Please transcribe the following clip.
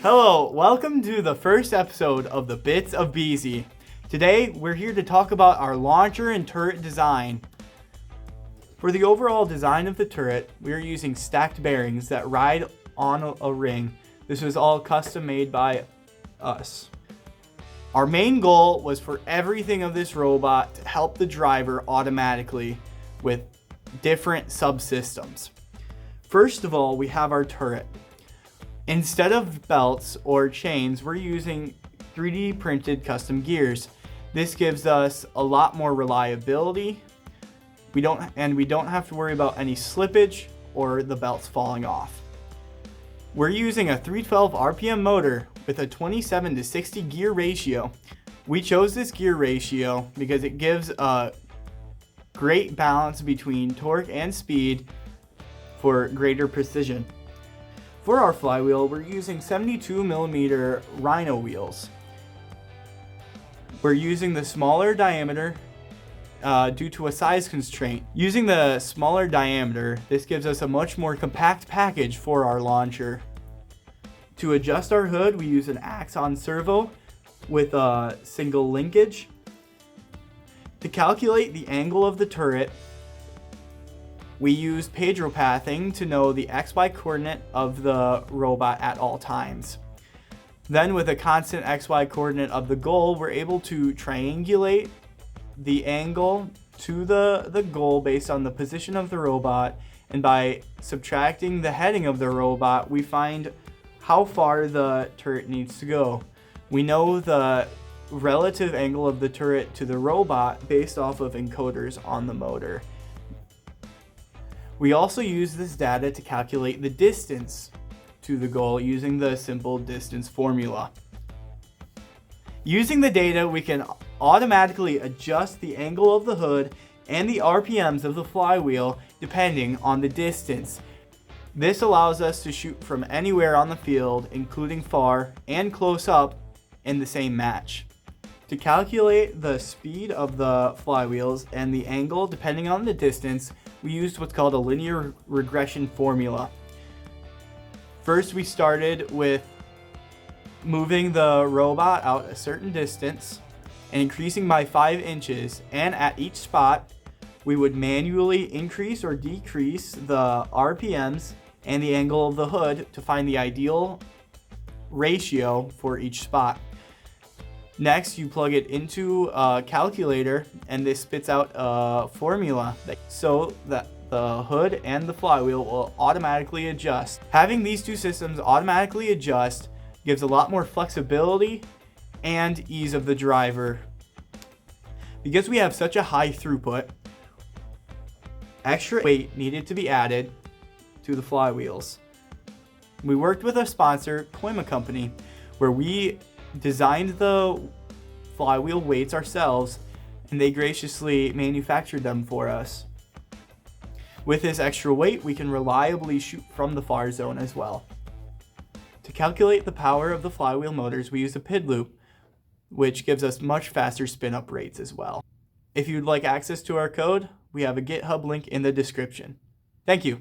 Hello, welcome to the first episode of the Bits of bzBots. Today, we're here to talk about our launcher and turret design. For the overall design of the turret, we are using stacked bearings that ride on a ring. This was all custom made by us. Our main goal was for everything of this robot to help the driver automatically with different subsystems. First of all, we have our turret. Instead of belts or chains, we're using 3D printed custom gears. This gives us a lot more reliability. We don't have to worry about any slippage or the belts falling off. We're using a 312 RPM motor with a 27 to 60 gear ratio. We chose this gear ratio because it gives a great balance between torque and speed for greater precision. For our flywheel, we're using 72mm Rhino wheels. We're using the smaller diameter due to a size constraint. Using the smaller diameter, this gives us a much more compact package for our launcher. To adjust our hood, we use an Axon servo with a single linkage. To calculate the angle of the turret, we use Pedro pathing to know the XY coordinate of the robot at all times. Then with a constant XY coordinate of the goal, we're able to triangulate the angle to the goal based on the position of the robot, and by subtracting the heading of the robot, we find how far the turret needs to go. We know the relative angle of the turret to the robot based off of encoders on the motor. We also use this data to calculate the distance to the goal using the simple distance formula. Using the data, we can automatically adjust the angle of the hood and the RPMs of the flywheel depending on the distance. This allows us to shoot from anywhere on the field, including far and close up in the same match. To calculate the speed of the flywheels and the angle depending on the distance, we used what's called a linear regression formula. First, we started with moving the robot out a certain distance and increasing by 5 inches, and at each spot, we would manually increase or decrease the RPMs and the angle of the hood to find the ideal ratio for each spot. Next, you plug it into a calculator and this spits out a formula so that the hood and the flywheel will automatically adjust. Having these two systems automatically adjust gives a lot more flexibility and ease of the driver. Because we have such a high throughput, extra weight needed to be added to the flywheels. We worked with a sponsor, Koima Company, where we designed the flywheel weights ourselves, and they graciously manufactured them for us. With this extra weight, we can reliably shoot from the far zone as well. To calculate the power of the flywheel motors, we use a PID loop, which gives us much faster spin-up rates as well. If you'd like access to our code, we have a GitHub link in the description. Thank you.